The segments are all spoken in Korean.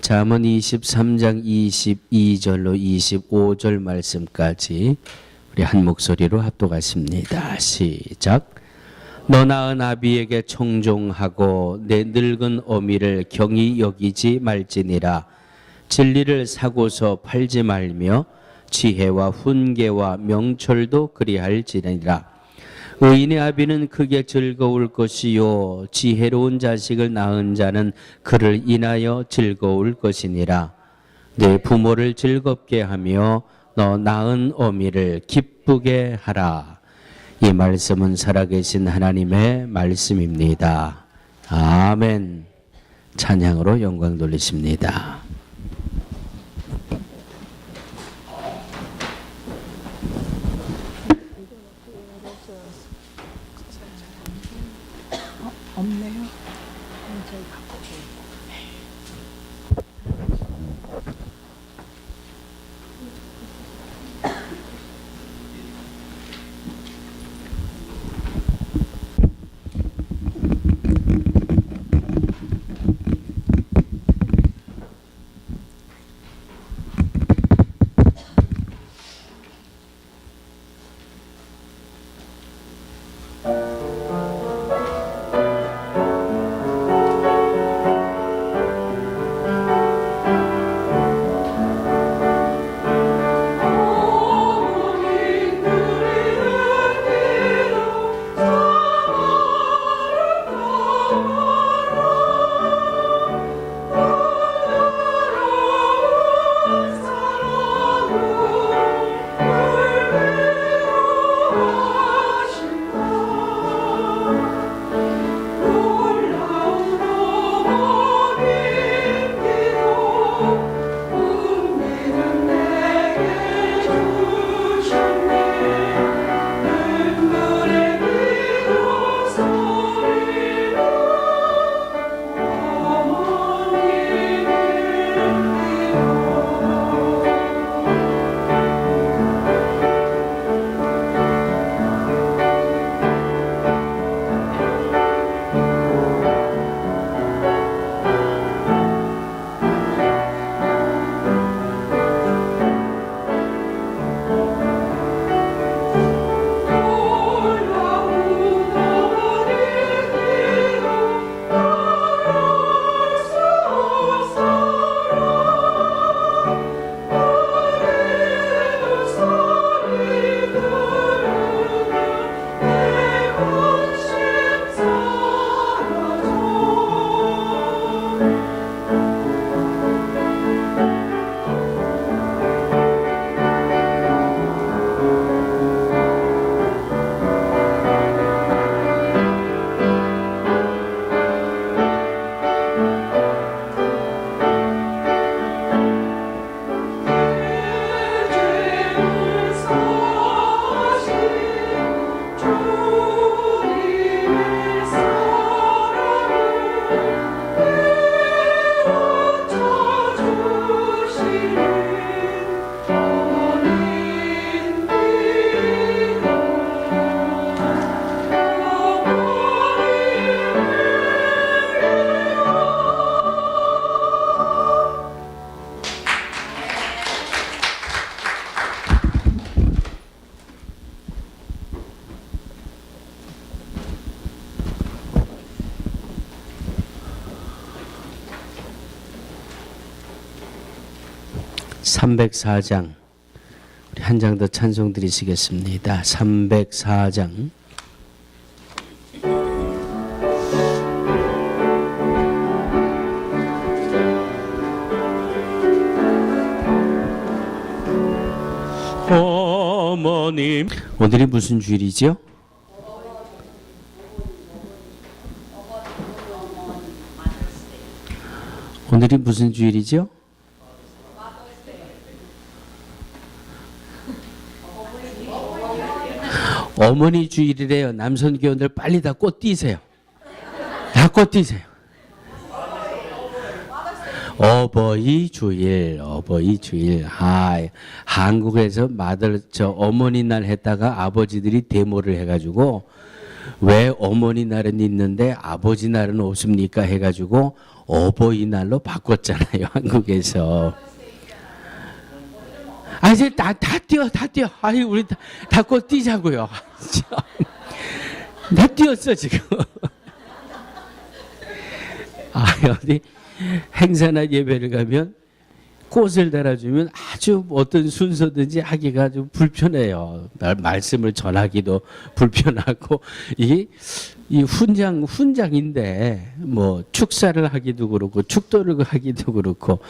잠언 23장 22절로 25절 말씀까지 우리 한 목소리로 합독하십니다. 시작. 너 낳은 아비에게 청종하고 내 늙은 어미를 경히 여기지 말지니라. 진리를 사고서 팔지 말며 지혜와 훈계와 명철도 그리할지니라. 의인의 아비는 크게 즐거울 것이요 지혜로운 자식을 낳은 자는 그를 인하여 즐거울 것이니라. 내 부모를 즐겁게 하며 너 낳은 어미를 기쁘게 하라. 이 말씀은 살아계신 하나님의 말씀입니다. 아멘. 찬양으로 영광 돌리십니다. 없네요. (304장) 우리 한 장 더 찬송 드리시겠습니다. (304장) 어머님, 오늘이 무슨 주일이죠? 오늘이 무슨 주일이죠? 어머니 주일이래요. 남선 교원들 빨리 다 꽃 띄세요. 다 꽃 띄세요. 어버이 주일, 어버이 주일. 한국에서 어머니 날 했다가 아버지들이 데모를 해가지고 왜 어머니 날은 있는데 아버지 날은 없습니까? 해가지고 어버이날로 바꿨잖아요, 한국에서. 아, 이제 다 뛰어. 아이, 우리 다 곧 뛰자고요. 다 뛰었어, 지금. 아, 어디 행사나 예배를 가면 꽃을 달아주면 아주 어떤 순서든지 하기가 좀 불편해요. 말씀을 전하기도 불편하고, 이 훈장인데, 뭐, 축사를 하기도 그렇고, 축도를 하기도 그렇고,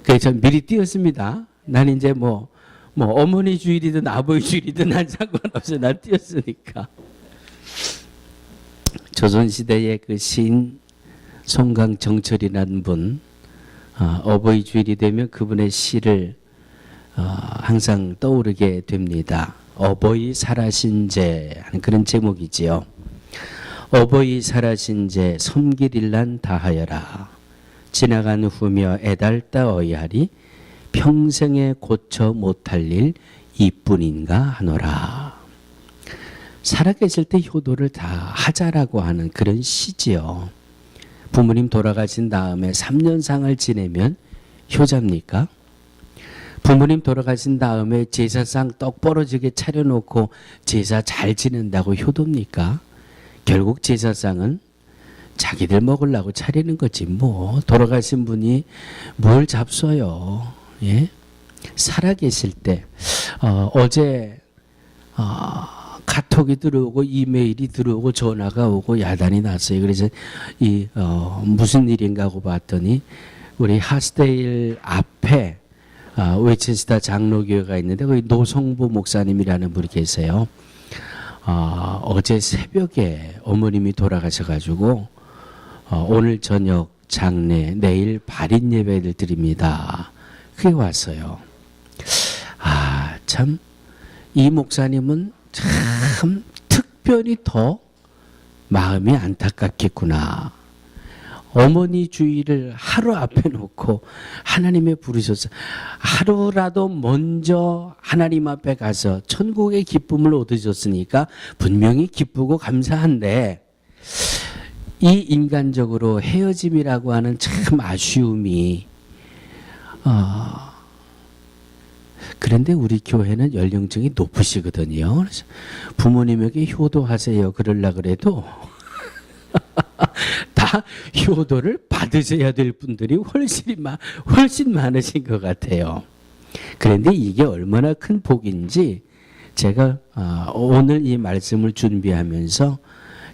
그래서 미리 뛰었습니다. 난 이제 뭐 어머니 주일이든 아버지 주일이든 난 상관없어. 난 뛰었으니까. 조선시대의 그 시인 송강정철이라는 분, 어버이 주일이 되면 그분의 시를 항상 떠오르게 됩니다. 어버이 살아신제 하는 그런 제목이지요. 어버이 살아신제 섬길일난 다하여라. 지나간 후며 애달다 어이하리. 평생에 고쳐 못할 일 이뿐인가 하노라. 살아계실 때 효도를 다 하자라고 하는 그런 시지요. 부모님 돌아가신 다음에 3년상을 지내면 효자입니까? 부모님 돌아가신 다음에 제사상 떡 벌어지게 차려놓고 제사 잘 지낸다고 효도입니까? 결국 제사상은 자기들 먹으려고 차리는 거지 뭐. 돌아가신 분이 뭘 잡숴요. 예? 살아계실 때 어제 카톡이 들어오고 이메일이 들어오고 전화가 오고 야단이 났어요. 그래서 무슨 일인가 하고 봤더니 우리 하스데일 앞에 웨체스터 장로교회가 있는데 거기 노성보 목사님이라는 분이 계세요. 어제 새벽에 어머님이 돌아가셔가지고 오늘 저녁 장례, 내일 발인 예배를 드립니다. 그게 왔어요. 아, 참, 이 목사님은 참 특별히 더 마음이 안타깝겠구나. 어머니 주일을 하루 앞에 놓고 하나님의 부르셔서 하루라도 먼저 하나님 앞에 가서 천국의 기쁨을 얻으셨으니까 분명히 기쁘고 감사한데 이 인간적으로 헤어짐이라고 하는 참 아쉬움이 그런데 우리 교회는 연령층이 높으시거든요. 그래서 부모님에게 효도하세요 그러려 그래도 다 효도를 받으셔야 될 분들이 훨씬 많으신 것 같아요. 그런데 이게 얼마나 큰 복인지 제가 오늘 이 말씀을 준비하면서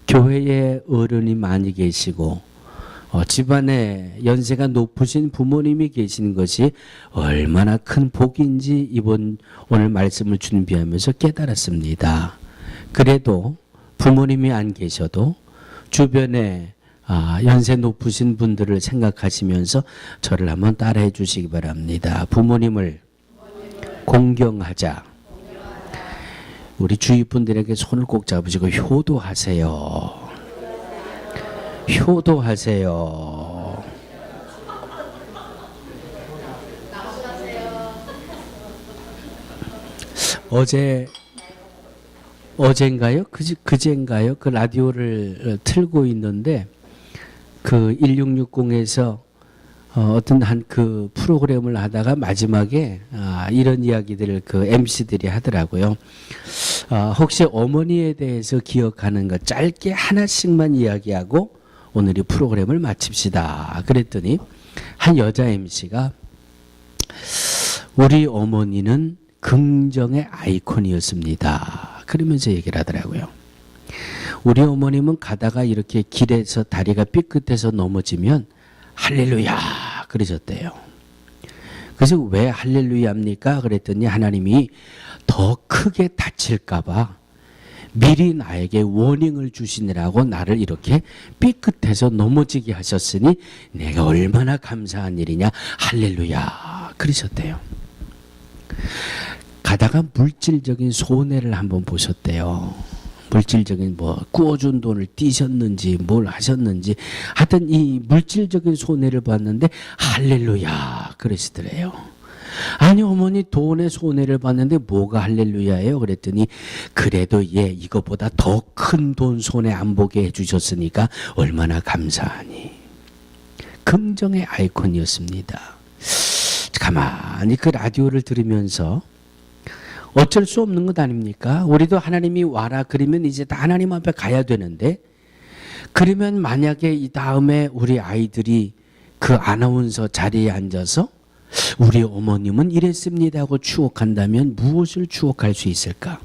교회에 어른이 많이 계시고 집안에 연세가 높으신 부모님이 계신 것이 얼마나 큰 복인지 오늘 말씀을 준비하면서 깨달았습니다. 그래도 부모님이 안 계셔도 주변에 연세 높으신 분들을 생각하시면서 저를 한번 따라해 주시기 바랍니다. 부모님을 공경하자. 우리 주위 분들에게 손을 꼭 잡으시고 효도하세요. 효도하세요. 어젠가요? 그젠가요? 그 라디오를 틀고 있는데 그 1660에서 어떤 한 그 프로그램을 하다가 마지막에 이런 이야기들을 그 MC들이 하더라고요. 혹시 어머니에 대해서 기억하는 것 짧게 하나씩만 이야기하고 오늘 이 프로그램을 마칩시다. 그랬더니 한 여자 MC가 우리 어머니는 긍정의 아이콘이었습니다. 그러면서 얘기를 하더라고요. 우리 어머님은 가다가 이렇게 길에서 다리가 삐끗해서 넘어지면 할렐루야 그러셨대요. 그래서 왜 할렐루야입니까? 그랬더니 하나님이 더 크게 다칠까 봐 미리 나에게 워닝을 주시느라고 나를 이렇게 삐끗해서 넘어지게 하셨으니 내가 얼마나 감사한 일이냐. 할렐루야 그러셨대요. 가다가 물질적인 손해를 한번 보셨대요. 물질적인 구워준 돈을 띄셨는지 뭘 하셨는지 하여튼 이 물질적인 손해를 봤는데 할렐루야 그러시더래요. 아니 어머니 돈에 손해를 봤는데 뭐가 할렐루야예요? 그랬더니 그래도 얘 이거보다 더 큰 돈 손해 안 보게 해주셨으니까 얼마나 감사하니. 긍정의 아이콘이었습니다. 가만히 그 라디오를 들으면서 어쩔 수 없는 것 아닙니까? 우리도 하나님이 와라 그러면 이제 다 하나님 앞에 가야 되는데, 그러면 만약에 이 다음에 우리 아이들이 그 아나운서 자리에 앉아서 우리 어머님은 이랬습니다 하고 추억한다면 무엇을 추억할 수 있을까?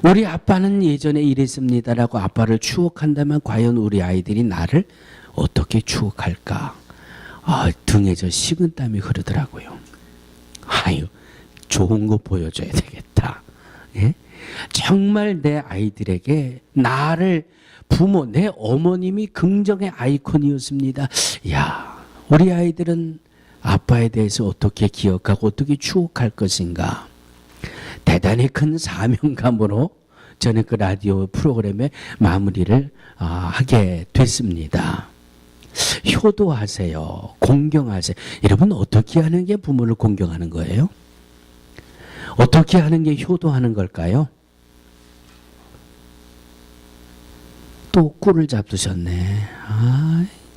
우리 아빠는 예전에 이랬습니다라고 아빠를 추억한다면 과연 우리 아이들이 나를 어떻게 추억할까? 등에서 식은땀이 흐르더라고요. 아유, 좋은 거 보여줘야 되겠다. 예? 정말 내 아이들에게 나를 부모, 내 어머님이 긍정의 아이콘이었습니다. 야, 우리 아이들은 아빠에 대해서 어떻게 기억하고 어떻게 추억할 것인가? 대단히 큰 사명감으로 저는 그 라디오 프로그램의 마무리를 하게 됐습니다. 효도하세요. 공경하세요. 여러분 어떻게 하는 게 부모를 공경하는 거예요? 어떻게 하는 게 효도하는 걸까요? 또 꿀을 잡으셨네.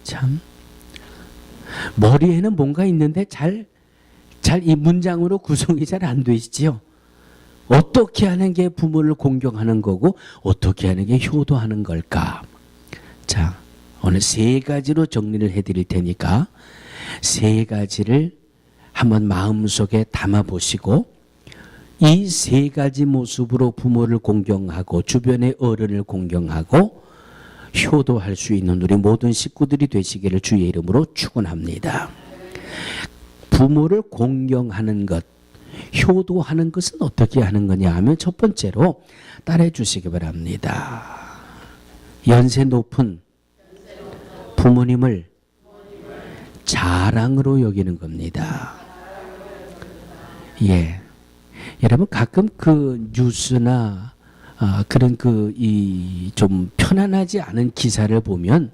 참. 머리에는 뭔가 있는데 잘 이 문장으로 구성이 잘 안 되시지요? 어떻게 하는 게 부모를 공경하는 거고 어떻게 하는 게 효도하는 걸까? 자, 오늘 세 가지로 정리를 해드릴 테니까 세 가지를 한번 마음속에 담아보시고 이 세 가지 모습으로 부모를 공경하고 주변의 어른을 공경하고 효도할 수 있는 우리 모든 식구들이 되시기를 주의 이름으로 축원합니다. 부모를 공경하는 것, 효도하는 것은 어떻게 하는 거냐 하면 첫 번째로 따라해 주시기 바랍니다. 연세 높은 부모님을 자랑으로 여기는 겁니다. 예. 여러분 가끔 그 뉴스나 그런 이 좀 편안하지 않은 기사를 보면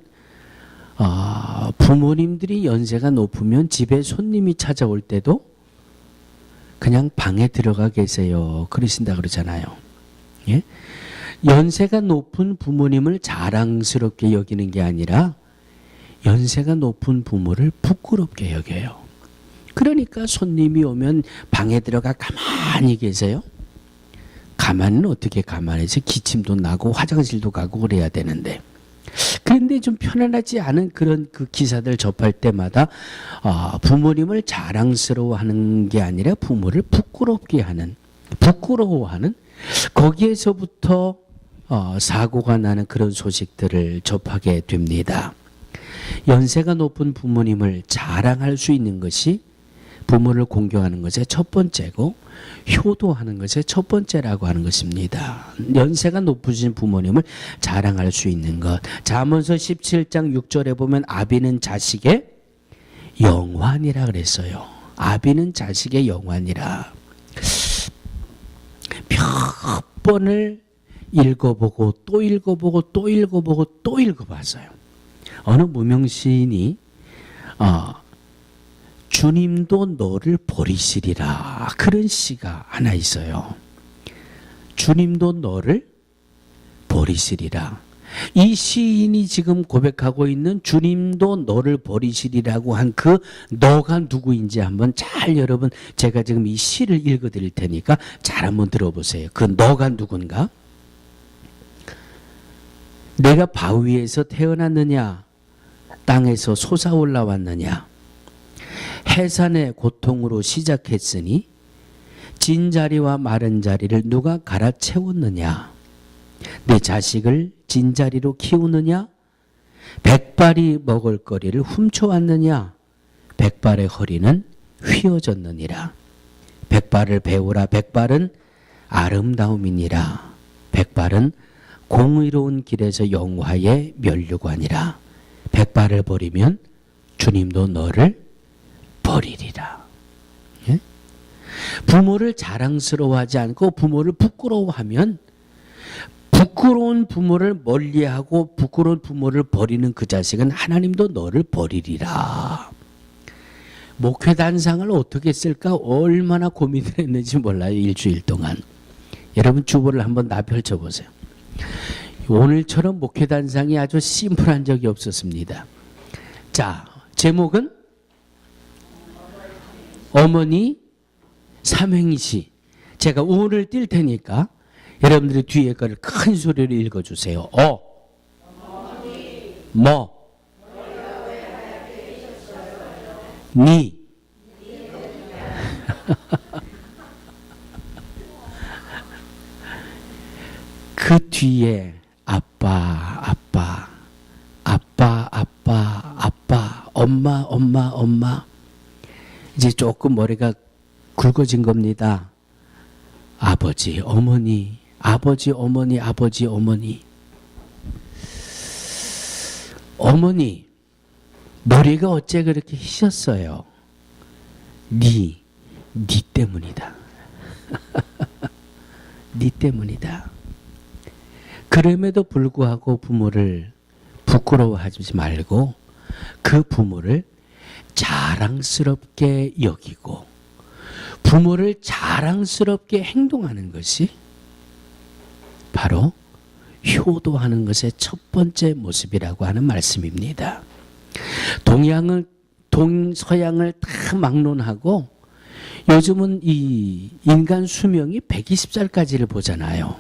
부모님들이 연세가 높으면 집에 손님이 찾아올 때도 그냥 방에 들어가 계세요. 그러신다 그러잖아요. 예? 연세가 높은 부모님을 자랑스럽게 여기는 게 아니라 연세가 높은 부모를 부끄럽게 여겨요. 그러니까 손님이 오면 방에 들어가 가만히 계세요. 가만히는 어떻게 가만해서 기침도 나고 화장실도 가고 그래야 되는데. 그런데 좀 편안하지 않은 그런 그 기사들 접할 때마다 부모님을 자랑스러워하는 게 아니라 부모를 부끄럽게 하는, 부끄러워하는 거기에서부터 사고가 나는 그런 소식들을 접하게 됩니다. 연세가 높은 부모님을 자랑할 수 있는 것이 부모를 공경하는 것의 첫 번째고 효도하는 것의 첫 번째라고 하는 것입니다. 연세가 높으신 부모님을 자랑할 수 있는 것. 잠언서 17장 6절에 보면 아비는 자식의 영환이라 그랬어요. 아비는 자식의 영환이라. 몇 번을 읽어보고 또 읽어보고 또 읽어보고 또 읽어봤어요. 어느 무명 시인이 주님도 너를 버리시리라 그런 시가 하나 있어요. 주님도 너를 버리시리라. 이 시인이 지금 고백하고 있는 주님도 너를 버리시리라고 한 그 너가 누구인지 한번 잘 여러분 제가 지금 이 시를 읽어드릴 테니까 잘 한번 들어보세요. 그 너가 누군가? 내가 바위에서 태어났느냐? 땅에서 솟아올라왔느냐? 해산의 고통으로 시작했으니 진자리와 마른 자리를 누가 갈아채웠느냐? 내 자식을 진자리로 키우느냐? 백발이 먹을거리를 훔쳐왔느냐? 백발의 허리는 휘어졌느니라. 백발을 배우라. 백발은 아름다움이니라. 백발은 공의로운 길에서 영화의 면류관이라. 백발을 버리면 주님도 너를 버리리라. 예? 부모를 자랑스러워하지 않고 부모를 부끄러워하면 부끄러운 부모를 멀리하고 부끄러운 부모를 버리는 그 자식은 하나님도 너를 버리리라. 목회단상을 어떻게 쓸까 얼마나 고민을 했는지 몰라요. 일주일 동안. 여러분 주보를 한번 다 펼쳐보세요. 오늘처럼 목회단상이 아주 심플한 적이 없었습니다. 자, 제목은 어머니 삼행시. 제가 운을 띌 테니까 여러분들이 뒤에 거를 큰 소리로 읽어주세요. 뭐, 니. 그 뒤에 아빠, 엄마. 이제 조금 머리가 굵어진 겁니다. 아버지, 어머니. 어머니, 머리가 어째 그렇게 희셨어요? 니 때문이다. 니 때문이다. 그럼에도 불구하고 부모를 부끄러워하지 말고 그 부모를 자랑스럽게 여기고 부모를 자랑스럽게 행동하는 것이 바로 효도하는 것의 첫 번째 모습이라고 하는 말씀입니다. 서양을 다 막론하고 요즘은 이 인간 수명이 120살까지를 보잖아요.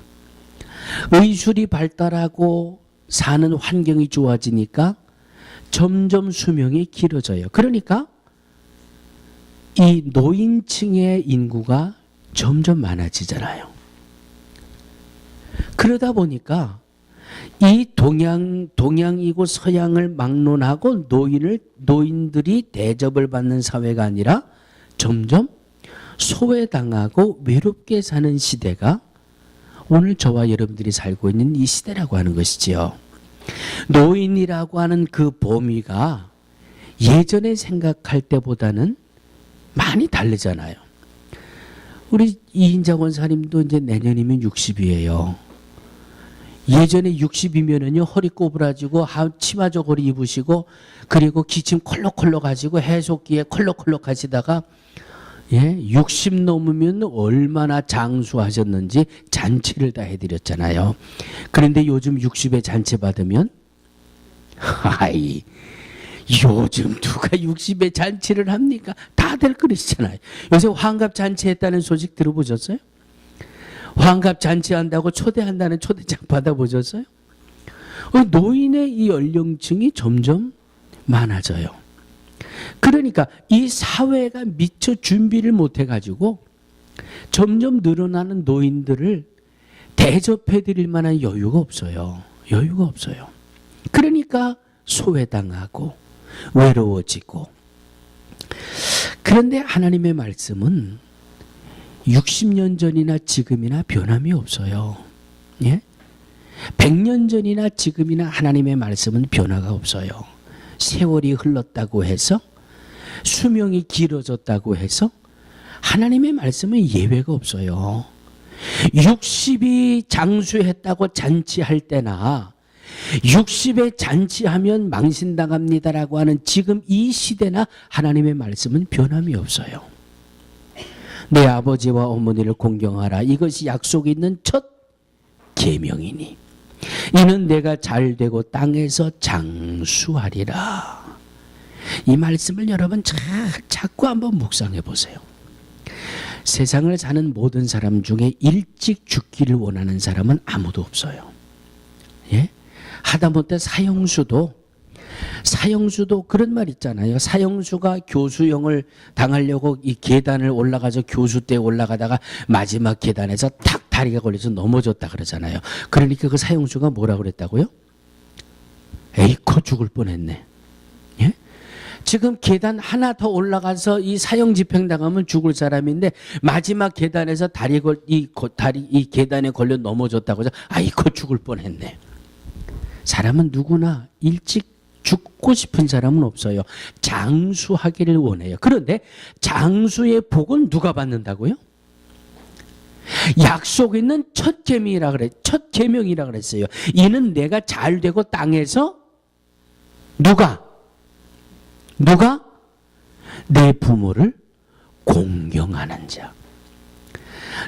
의술이 발달하고 사는 환경이 좋아지니까 점점 수명이 길어져요. 그러니까 이 노인층의 인구가 점점 많아지잖아요. 그러다 보니까 이 동양이고 서양을 막론하고 노인들이 대접을 받는 사회가 아니라 점점 소외당하고 외롭게 사는 시대가 오늘 저와 여러분들이 살고 있는 이 시대라고 하는 것이지요. 노인이라고 하는 그 범위가 예전에 생각할 때보다는 많이 다르잖아요. 우리 이인자 권사님도 이제 내년이면 60이에요. 예전에 60이면은요, 허리 꼬부라지고, 치마 저고리 입으시고, 그리고 기침 콜록콜록 하시고, 해속기에 콜록콜록 하시다가, 60 넘으면 얼마나 장수하셨는지 잔치를 다 해드렸잖아요. 그런데 요즘 60에 잔치 받으면, 요즘 누가 60에 잔치를 합니까? 다들 그러시잖아요. 요새 환갑 잔치 했다는 소식 들어보셨어요? 환갑 잔치한다고 초대한다는 초대장 받아보셨어요? 노인의 이 연령층이 점점 많아져요. 그러니까 이 사회가 미처 준비를 못해가지고 점점 늘어나는 노인들을 대접해드릴 만한 여유가 없어요. 그러니까 소외당하고 외로워지고. 그런데 하나님의 말씀은 60년 전이나 지금이나 변함이 없어요. 100년 전이나 지금이나 하나님의 말씀은 변화가 없어요. 세월이 흘렀다고 해서 수명이 길어졌다고 해서 하나님의 말씀은 예외가 없어요. 60이 장수했다고 잔치할 때나 60에 잔치하면 망신당합니다라고 하는 지금 이 시대나 하나님의 말씀은 변함이 없어요. 내 아버지와 어머니를 공경하라. 이것이 약속이 있는 첫 계명이니 이는 내가 잘되고 땅에서 장수하리라. 이 말씀을 여러분 자꾸 한번 묵상해 보세요. 세상을 사는 모든 사람 중에 일찍 죽기를 원하는 사람은 아무도 없어요. 하다못해 사형수도 그런 말 있잖아요. 사형수가 교수형을 당하려고 이 계단을 올라가서 교수대에 올라가다가 마지막 계단에서 탁 다리가 걸려서 넘어졌다 그러잖아요. 그러니까 그 사형수가 뭐라고 그랬다고요? 에이코 죽을 뻔했네. 지금 계단 하나 더 올라가서 이 사형 집행당하면 죽을 사람인데 마지막 계단에서 이 계단에 걸려 넘어졌다고 해서 아이고 죽을 뻔했네. 사람은 누구나 일찍 죽고 싶은 사람은 없어요. 장수하기를 원해요. 그런데 장수의 복은 누가 받는다고요? 약속 있는 첫 계명이라 그랬어요. 이는 내가 잘되고 땅에서 누가 내 부모를 공경하는 자.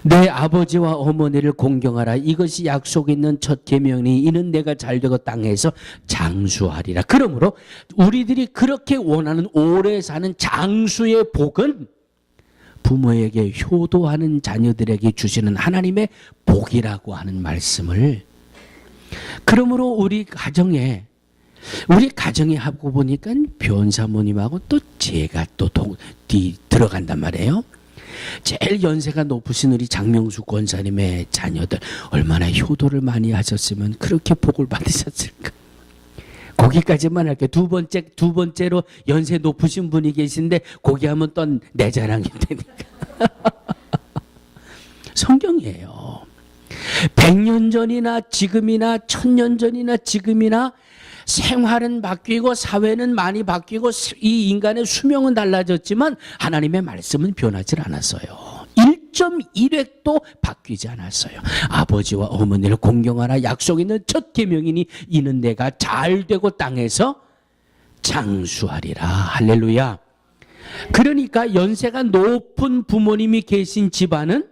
내 아버지와 어머니를 공경하라. 이것이 약속 있는 첫 계명이니 이는 내가 잘되고 땅에서 장수하리라. 그러므로 우리들이 그렇게 원하는 오래 사는 장수의 복은 부모에게 효도하는 자녀들에게 주시는 하나님의 복이라고 하는 말씀을, 그러므로 우리 가정에 하고 보니까 변사모님하고 또 제가 또 들어간단 말이에요. 제일 연세가 높으신 우리 장명수 권사님의 자녀들 얼마나 효도를 많이 하셨으면 그렇게 복을 받으셨을까. 거기까지만 할게요. 두 번째로 연세 높으신 분이 계신데 거기 하면 또 내 자랑이 되니까. 성경이에요. 100년 전이나 지금이나 1000년 전이나 지금이나 생활은 바뀌고 사회는 많이 바뀌고 이 인간의 수명은 달라졌지만 하나님의 말씀은 변하지 않았어요. 1.1획도 바뀌지 않았어요. 아버지와 어머니를 공경하라. 약속 있는 첫 계명이니 이는 내가 잘되고 땅에서 장수하리라. 할렐루야. 그러니까 연세가 높은 부모님이 계신 집안은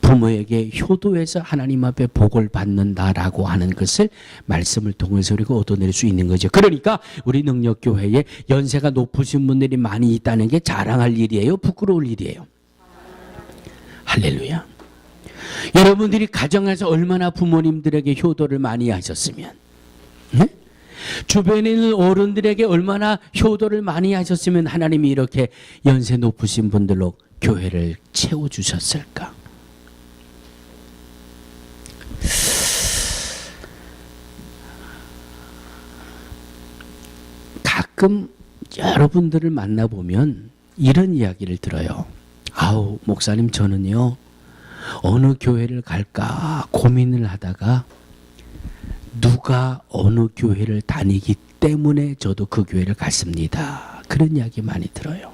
부모에게 효도해서 하나님 앞에 복을 받는다라고 하는 것을 말씀을 통해서 우리가 얻어낼 수 있는 거죠. 그러니까 우리 능력교회에 연세가 높으신 분들이 많이 있다는 게 자랑할 일이에요? 부끄러울 일이에요? 할렐루야. 여러분들이 가정에서 얼마나 부모님들에게 효도를 많이 하셨으면, 네? 주변에 있는 어른들에게 얼마나 효도를 많이 하셨으면 하나님이 이렇게 연세 높으신 분들로 교회를 채워주셨을까? 가끔 여러분들을 만나보면 이런 이야기를 들어요. 아우, 목사님, 저는요 어느 교회를 갈까 고민을 하다가 누가 어느 교회를 다니기 때문에 저도 그 교회를 갔습니다. 그런 이야기 많이 들어요.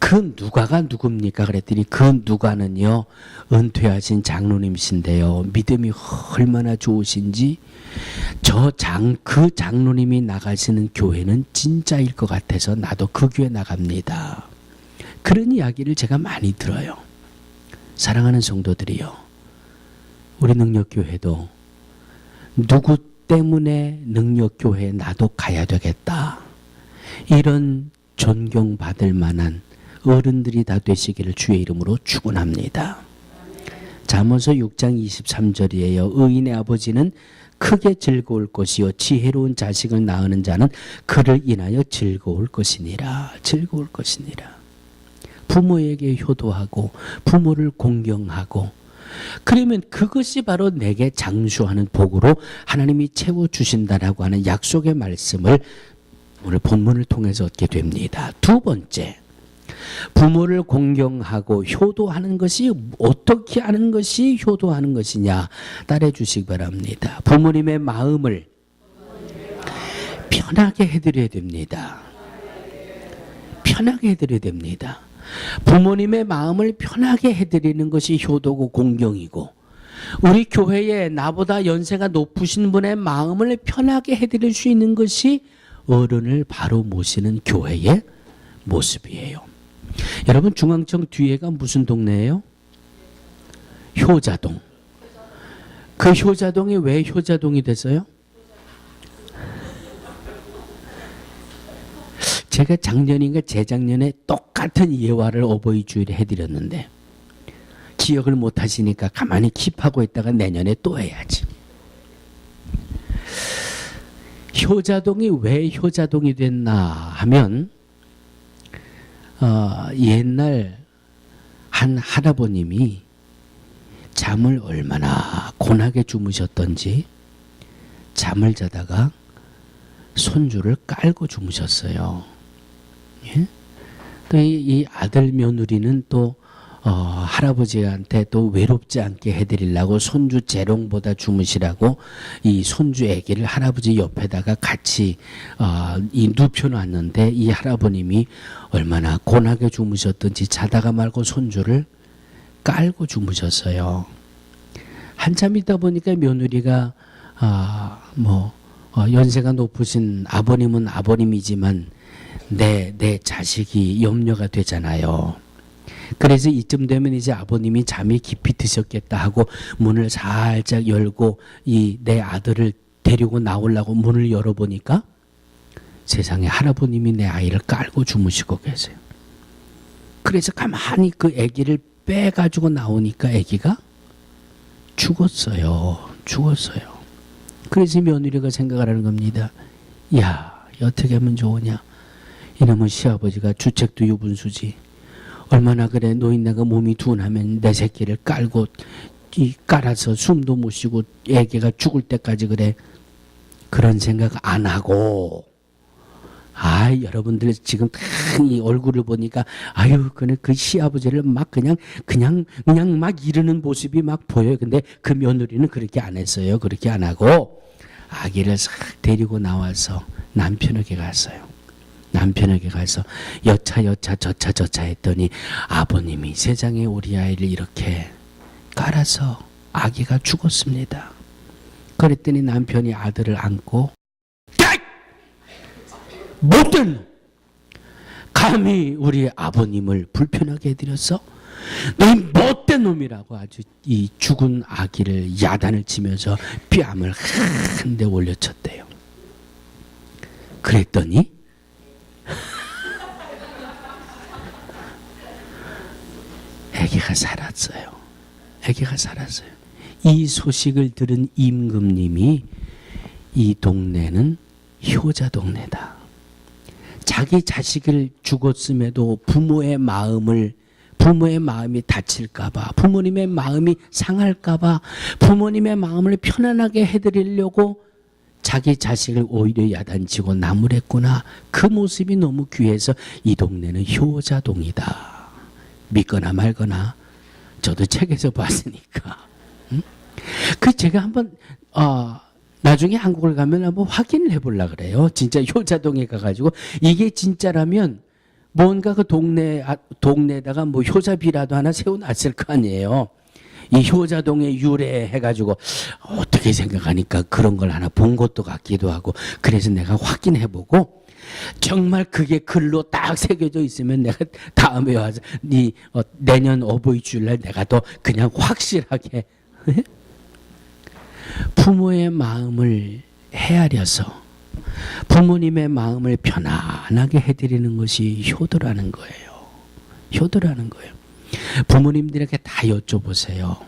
그 누가가 누굽니까? 그랬더니 그 누가는요 은퇴하신 장로님이신데요, 믿음이 얼마나 좋으신지 그 장로님이 나가시는 교회는 진짜일 것 같아서 나도 그 교회 나갑니다. 그런 이야기를 제가 많이 들어요. 사랑하는 성도들이요, 우리 능력교회도 누구 때문에 능력교회에 나도 가야 되겠다, 이런 존경받을 만한 어른들이 다 되시기를 주의 이름으로 축원합니다. 잠언서 6장 23절이에요. 의인의 아버지는 크게 즐거울 것이요 지혜로운 자식을 낳는 자는 그를 인하여 즐거울 것이니라. 즐거울 것이니라. 부모에게 효도하고 부모를 공경하고, 그러면 그것이 바로 내게 장수하는 복으로 하나님이 채워주신다라고 하는 약속의 말씀을 오늘 본문을 통해서 얻게 됩니다. 두 번째, 부모를 공경하고 효도하는 것이 어떻게 하는 것이 효도하는 것이냐, 따라해 주시기 바랍니다. 부모님의 마음을 편하게 해드려야 됩니다. 편하게 해드려야 됩니다. 부모님의 마음을 편하게 해드리는 것이 효도고 공경이고, 우리 교회에 나보다 연세가 높으신 분의 마음을 편하게 해드릴 수 있는 것이 어른을 바로 모시는 교회의 모습이에요. 여러분, 중앙청 뒤에가 무슨 동네예요? 효자동. 그 효자동이 왜 효자동이 됐어요? 제가 작년인가 재작년에 똑같은 예화를 어버이 주일에 해드렸는데 기억을 못 하시니까 가만히 킵하고 있다가 내년에 또 해야지. 효자동이 왜 효자동이 됐나 하면 옛날 한 할아버님이 잠을 얼마나 고나게 주무셨던지 잠을 자다가 손주를 깔고 주무셨어요. 예? 또 이 아들 며느리는 또 할아버지한테 또 외롭지 않게 해드리려고 손주 재롱보다 주무시라고 이 손주 아기를 할아버지 옆에다가 같이 눕혀놨는데 이 할아버님이 얼마나 고나게 주무셨던지 자다가 말고 손주를 깔고 주무셨어요. 한참 있다 보니까 며느리가 연세가 높으신 아버님은 아버님이지만 내 자식이 염려가 되잖아요. 그래서 이쯤 되면 이제 아버님이 잠이 깊이 드셨겠다 하고 문을 살짝 열고 이 내 아들을 데리고 나오려고 문을 열어보니까 세상에 할아버님이 내 아이를 깔고 주무시고 계세요. 그래서 가만히 그 아기를 빼가지고 나오니까 아기가 죽었어요. 그래서 며느리가 생각을 하는 겁니다. 야, 어떻게 하면 좋으냐. 이놈의 시아버지가 주책도 유분수지. 얼마나 그래 노인네가 몸이 둔하면 내 새끼를 깔고 깔아서 숨도 못 쉬고 애기가 죽을 때까지 그래. 그런 생각 안 하고 여러분들 지금 이 얼굴을 보니까 그 시아버지를 막 그냥 막 이르는 모습이 막 보여요. 근데 그 며느리는 그렇게 안 했어요. 그렇게 안 하고 아기를 싹 데리고 나와서 남편에게 갔어요. 남편에게 가서 여차 저차 했더니 아버님이 세상에 우리 아이를 이렇게 깔아서 아기가 죽었습니다. 그랬더니 남편이 아들을 안고 못된 놈! 감히 우리 아버님을 불편하게 해드렸어? 너 못된 놈이라고 아주 이 죽은 아기를 야단을 치면서 뺨을 한 대 올려쳤대요. 그랬더니 아기가 살았어요. 이 소식을 들은 임금님이 이 동네는 효자 동네다. 자기 자식을 죽었음에도 부모의 마음이 다칠까봐, 부모님의 마음이 상할까봐, 부모님의 마음을 편안하게 해드리려고 자기 자식을 오히려 야단치고 나무랬구나. 그 모습이 너무 귀해서 이 동네는 효자동이다. 믿거나 말거나 저도 책에서 봤으니까. 그 제가 한번 나중에 한국을 가면 한번 확인을 해보려고 그래요. 진짜 효자동에 가가지고 이게 진짜라면 뭔가 그 동네에다가 뭐 효자비라도 하나 세워놨을 거 아니에요. 이 효자동에 유래해가지고 어떻게 생각하니까 그런 걸 하나 본 것도 같기도 하고, 그래서 내가 확인해보고 정말 그게 글로 딱 새겨져 있으면 내가 다음에 와서 내년 어버이 주일날 내가 더 그냥 확실하게 부모의 마음을 헤아려서 부모님의 마음을 편안하게 해드리는 것이 효도라는 거예요. 부모님들에게 다 여쭤보세요.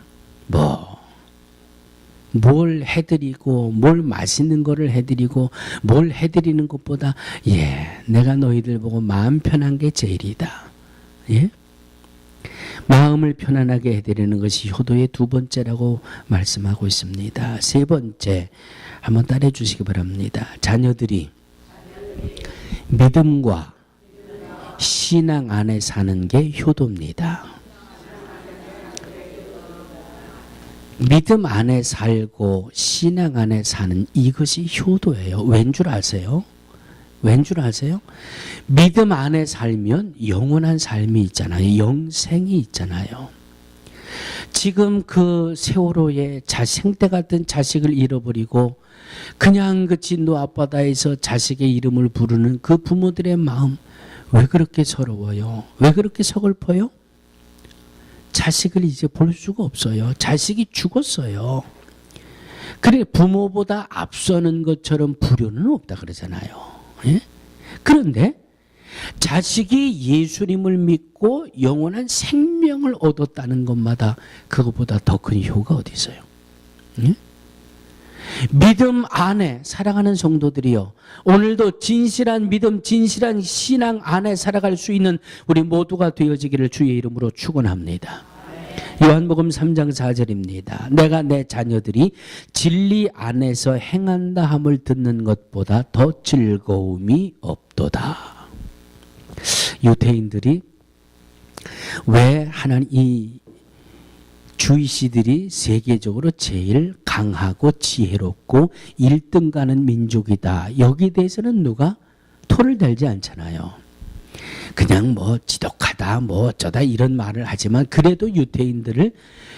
뭘 해드리고, 뭘 맛있는 거를 해드리고, 뭘 해드리는 것보다 내가 너희들 보고 마음 편한 게 제일이다. 마음을 편안하게 해드리는 것이 효도의 두 번째라고 말씀하고 있습니다. 세 번째, 한번 따라해 주시기 바랍니다. 자녀들이 믿음과 신앙 안에 사는 게 효도입니다. 믿음 안에 살고 신앙 안에 사는 이것이 효도예요. 왠 줄 아세요? 믿음 안에 살면 영원한 삶이 있잖아요. 영생이 있잖아요. 지금 그 세월호에 생때 같은 자식을 잃어버리고 그냥 그 진도 앞바다에서 자식의 이름을 부르는 그 부모들의 마음, 왜 그렇게 서러워요? 왜 그렇게 서글퍼요? 자식을 이제 볼 수가 없어요. 자식이 죽었어요. 그래, 부모보다 앞서는 것처럼 불효는 없다 그러잖아요. 그런데 자식이 예수님을 믿고 영원한 생명을 얻었다는 것마다 그것보다 더 큰 효가 어디 있어요? 믿음 안에 사랑하는 성도들이요, 오늘도 진실한 믿음, 진실한 신앙 안에 살아갈 수 있는 우리 모두가 되어지기를 주의 이름으로 축원합니다. 요한복음 3장 4절입니다. 내가 내 자녀들이 진리 안에서 행한다 함을 듣는 것보다 더 즐거움이 없도다. 유대인들이 왜 하나님, 이 주이시들이 세계적으로 제일 강하고 지혜롭고 1등 가는 민족이다, 여기에 대해서는 누가 토를 달지 않잖아요. 그냥 뭐 지독하다 뭐 어쩌다 이런 말을 하지만 그래도 유대인들을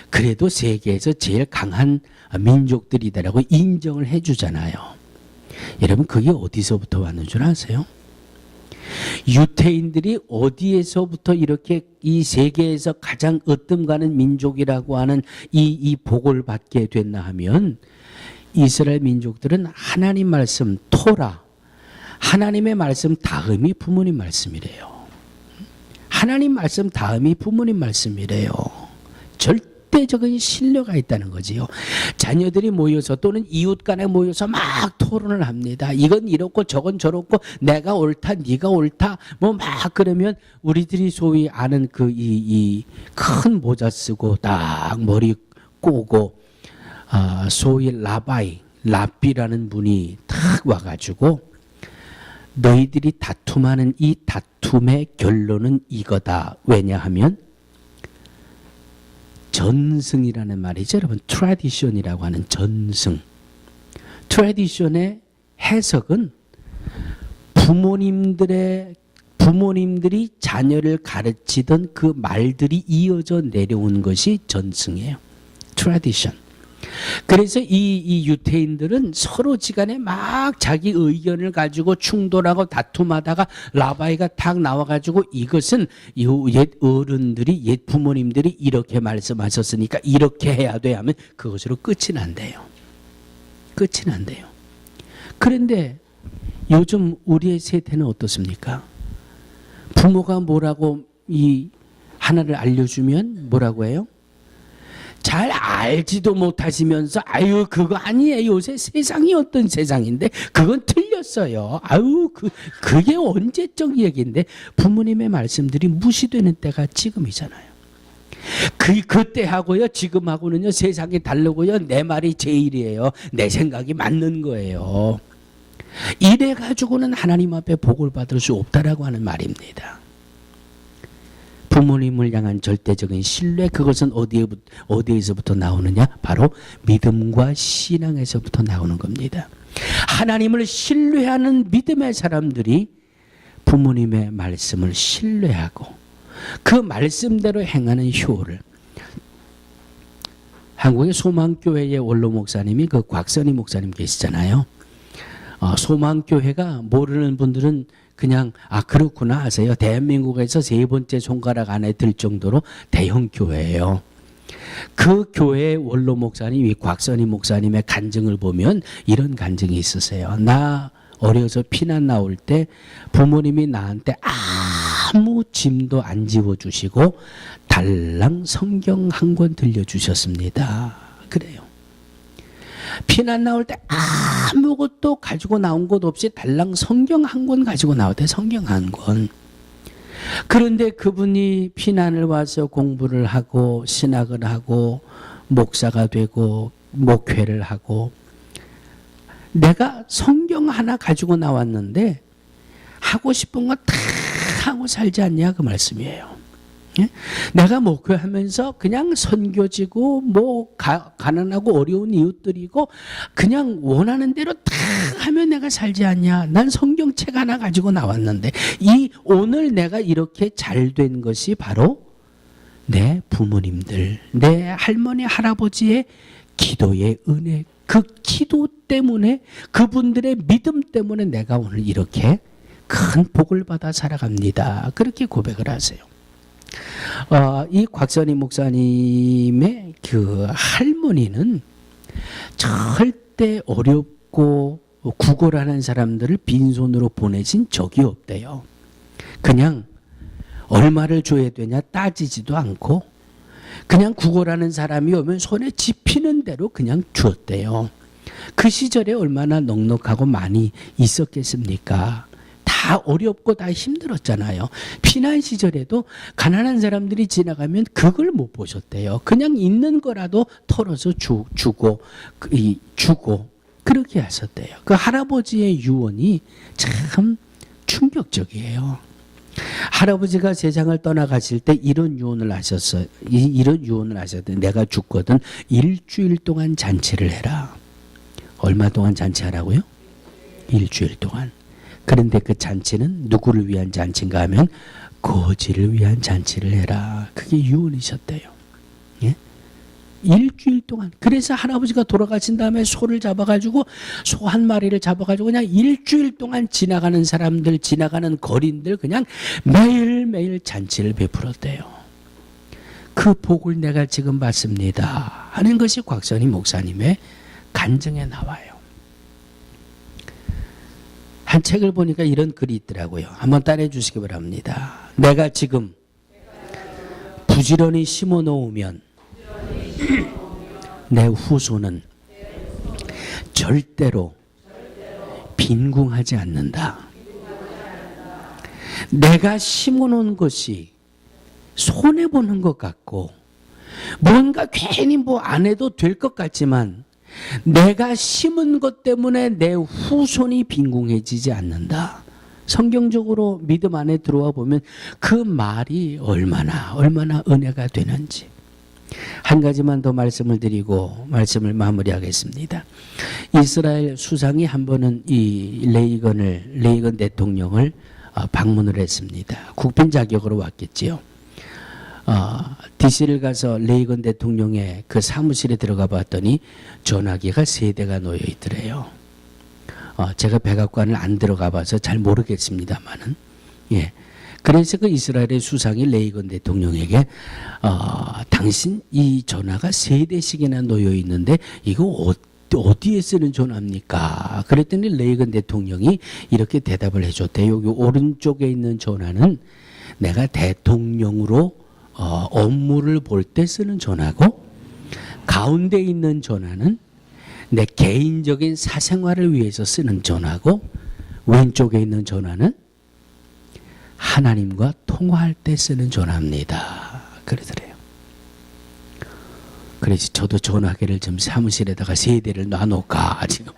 그래도 세계에서 제일 강한 민족들이다라고 인정을 해주잖아요. 여러분, 그게 어디서부터 왔는 줄 아세요? 유태인들이 어디에서부터 이렇게 이 세계에서 가장 으뜸 가는 민족이라고 하는 이 복을 받게 됐나 하면 이스라엘 민족들은 하나님 말씀 토라, 하나님의 말씀 다음이 부모님 말씀이래요. 하나님 말씀 다음이 부모님 말씀이래요. 절대적인 신뢰가 있다는 거지요. 자녀들이 모여서 또는 이웃 간에 모여서 막 토론을 합니다. 이건 이렇고 저건 저렇고 내가 옳다 네가 옳다 뭐 막 그러면 우리들이 소위 아는 그 이 큰 모자 쓰고 딱 머리 꼬고 소위 라비라는 분이 탁 와가지고 너희들이 다툼하는 이 다툼의 결론은 이거다. 왜냐하면 전승이라는 말이죠. 여러분 트래디션이라고 하는 전승. 트래디션의 해석은 부모님들이 자녀를 가르치던 그 말들이 이어져 내려온 것이 전승이에요. 트래디션. 그래서 이 유태인들은 서로 지간에 막 자기 의견을 가지고 충돌하고 다툼하다가 라바이가 탁 나와가지고 이것은 옛 어른들이 옛 부모님들이 이렇게 말씀하셨으니까 이렇게 해야 돼 하면 그것으로 끝이 난대요. 끝이 난대요. 그런데 요즘 우리의 세대는 어떻습니까? 부모가 뭐라고 이 하나를 알려주면 뭐라고 해요? 잘 알지도 못하시면서 아유 그거 아니에요. 요새 세상이 어떤 세상인데 그건 틀렸어요. 아유 그게 언제적 얘기인데 부모님의 말씀들이 무시되는 때가 지금이잖아요. 그때 하고요 지금하고는요 세상이 다르고요 내 말이 제일이에요. 내 생각이 맞는 거예요. 이래 가지고는 하나님 앞에 복을 받을 수 없다라고 하는 말입니다. 부모님을 향한 절대적인 신뢰, 그것은 어디에서부터 나오느냐? 바로 믿음과 신앙에서부터 나오는 겁니다. 하나님을 신뢰하는 믿음의 사람들이 부모님의 말씀을 신뢰하고 그 말씀대로 행하는 효를, 한국의 소망교회의 원로 목사님이 그 곽선희 목사님 계시잖아요. 소망교회가 모르는 분들은 그냥 그렇구나 하세요. 대한민국에서 세 번째 손가락 안에 들 정도로 대형 교회예요. 그 교회의 원로 목사님, 곽선희 목사님의 간증을 보면 이런 간증이 있으세요. 나 어려서 피난 나올 때 부모님이 나한테 아무 짐도 안 지워주시고 달랑 성경 한 권 들려주셨습니다. 그래요. 피난 나올 때 아무것도 가지고 나온 것 없이 달랑 성경 한 권 가지고 나왔대. 성경 한 권. 그런데 그분이 피난을 와서 공부를 하고 신학을 하고 목사가 되고 목회를 하고 내가 성경 하나 가지고 나왔는데 하고 싶은 거 다 하고 살지 않냐 그 말씀이에요. 예? 내가 목회하면서 그냥 선교지고 뭐 가난하고 어려운 이웃들이고 그냥 원하는 대로 다 하면 내가 살지 않냐. 난 성경책 하나 가지고 나왔는데 이 오늘 내가 이렇게 잘 된 것이 바로 내 부모님들, 내 할머니 할아버지의 기도의 은혜, 그 기도 때문에 그분들의 믿음 때문에 내가 오늘 이렇게 큰 복을 받아 살아갑니다. 그렇게 고백을 하세요. 이 곽선희 목사님의 그 할머니는 절대 어렵고 구걸하는 사람들을 빈손으로 보내신 적이 없대요. 그냥 얼마를 줘야 되냐 따지지도 않고 그냥 구걸하는 사람이 오면 손에 집히는 대로 그냥 주었대요. 그 시절에 얼마나 넉넉하고 많이 있었겠습니까? 다 어렵고 다 힘들었잖아요. 피난 시절에도 가난한 사람들이 지나가면 그걸 못 보셨대요. 그냥 있는 거라도 털어서 주고 그렇게 하셨대요. 그 할아버지의 유언이 참 충격적이에요. 할아버지가 세상을 떠나가실 때 이런 유언을 하셨어요. 이런 유언을 하셨대요. 내가 죽거든 일주일 동안 잔치를 해라. 얼마 동안 잔치하라고요? 일주일 동안. 그런데 그 잔치는 누구를 위한 잔치인가 하면 거지를 위한 잔치를 해라. 그게 유언이셨대요. 예? 일주일 동안. 그래서 할아버지가 돌아가신 다음에 소를 잡아가지고 소 한 마리를 잡아가지고 그냥 일주일 동안 지나가는 사람들, 지나가는 거린들 그냥 매일매일 잔치를 베풀었대요. 그 복을 내가 지금 받습니다 하는 것이 곽선희 목사님의 간증에 나와요. 한 책을 보니까 이런 글이 있더라고요. 한번 따라해 주시기 바랍니다. 내가 지금 부지런히 심어 놓으면 내 후손은 절대로 빈궁하지 않는다. 내가 심어 놓은 것이 손해보는 것 같고 뭔가 괜히 뭐 안 해도 될 것 같지만 내가 심은 것 때문에 내 후손이 빈궁해지지 않는다. 성경적으로 믿음 안에 들어와 보면 그 말이 얼마나 은혜가 되는지. 한 가지만 더 말씀을 드리고 말씀을 마무리하겠습니다. 이스라엘 수상이 한 번은 이 레이건 대통령을 방문을 했습니다. 국빈 자격으로 왔겠지요. DC를 가서 레이건 대통령의 그 사무실에 들어가 봤더니 전화기가 3대가 놓여 있더래요. 제가 백악관을 안 들어가 봐서 잘 모르겠습니다만은, 예. 그래서 그 이스라엘의 수상이 레이건 대통령에게 당신 이 전화가 3대씩이나 놓여 있는데 이거 어디에 쓰는 전화입니까? 그랬더니 레이건 대통령이 이렇게 대답을 해줬대요. 여기 오른쪽에 있는 전화는 내가 대통령으로 업무를 볼 때 쓰는 전화고, 가운데 있는 전화는 내 개인적인 사생활을 위해서 쓰는 전화고, 왼쪽에 있는 전화는 하나님과 통화할 때 쓰는 전화입니다. 그러더래요. 그래서 저도 전화기를 좀 사무실에다가 3대를 놔놓을까 지금.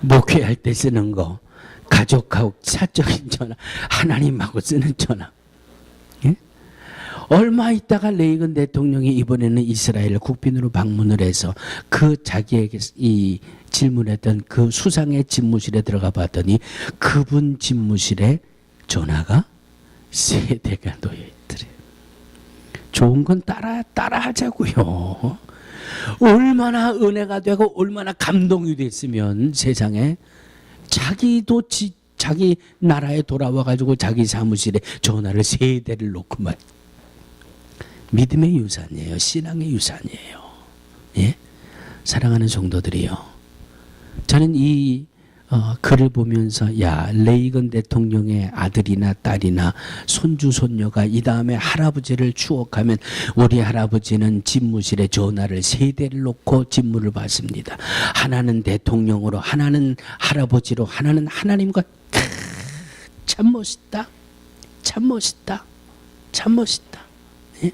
목회할 때 쓰는 거, 가족하고 사적인 전화, 하나님하고 쓰는 전화. 예? 얼마 있다가 레이건 대통령이 이번에는 이스라엘 국빈으로 방문을 해서 그 자기에게 이 질문했던 그 수상의 집무실에 들어가 봤더니 그분 집무실에 전화가 3대가 놓여 있더래요. 좋은 건 따라 하자고요. 얼마나 은혜가 되고 얼마나 감동이 됐으면 세상에 자기도 자기 나라에 돌아와 가지고 자기 사무실에 전화를 3대를 놓고만. 믿음의 유산이에요. 신앙의 유산이에요. 예? 사랑하는 성도들이요. 저는 이 글을 보면서 야, 레이건 대통령의 아들이나 딸이나 손주 손녀가 이 다음에 할아버지를 추억하면 우리 할아버지는 집무실에 전화를 3대를 놓고 집무를 받습니다. 하나는 대통령으로, 하나는 할아버지로, 하나는 하나님과. 참 멋있다. 참 멋있다. 참 멋있다. 예?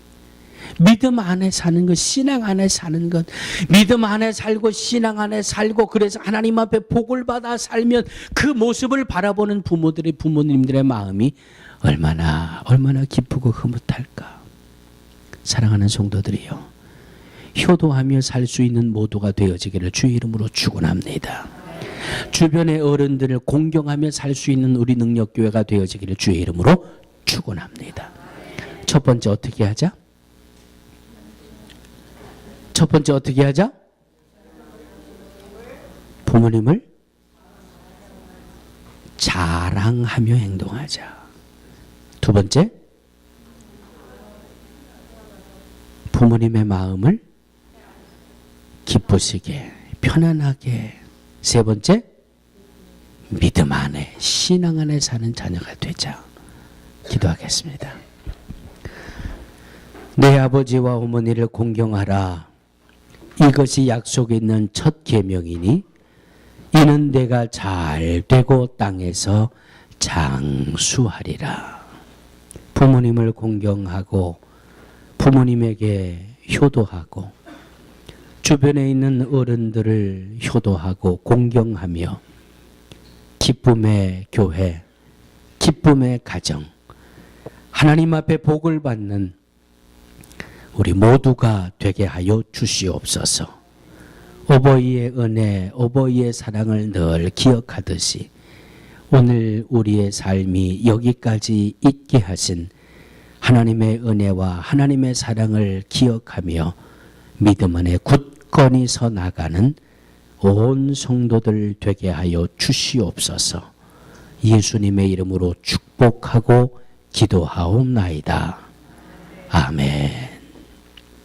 믿음 안에 사는 것, 신앙 안에 사는 것, 믿음 안에 살고 신앙 안에 살고, 그래서 하나님 앞에 복을 받아 살면 그 모습을 바라보는 부모님들의 마음이 얼마나 기쁘고 흐뭇할까. 사랑하는 성도들이요, 효도하며 살 수 있는 모두가 되어지기를 주의 이름으로 축원합니다. 주변의 어른들을 공경하며 살 수 있는 우리 능력교회가 되어지기를 주의 이름으로 축원합니다. 첫 번째 어떻게 하자? 첫 번째 어떻게 하자? 부모님을 자랑하며 행동하자. 두 번째, 부모님의 마음을 기쁘시게, 편안하게. 세 번째, 믿음 안에, 신앙 안에 사는 자녀가 되자. 기도하겠습니다. 내 아버지와 어머니를 공경하라. 이것이 약속에 있는 첫 계명이니 이는 내가 잘 되고 땅에서 장수하리라. 부모님을 공경하고 부모님에게 효도하고 주변에 있는 어른들을 효도하고 공경하며 기쁨의 교회, 기쁨의 가정, 하나님 앞에 복을 받는 우리 모두가 되게 하여 주시옵소서. 어버이의 은혜, 어버이의 사랑을 늘 기억하듯이 오늘 우리의 삶이 여기까지 있게 하신 하나님의 은혜와 하나님의 사랑을 기억하며 믿음 안에 굳건히 서 나가는 온 성도들 되게 하여 주시옵소서. 예수님의 이름으로 축복하고 기도하옵나이다. 아멘.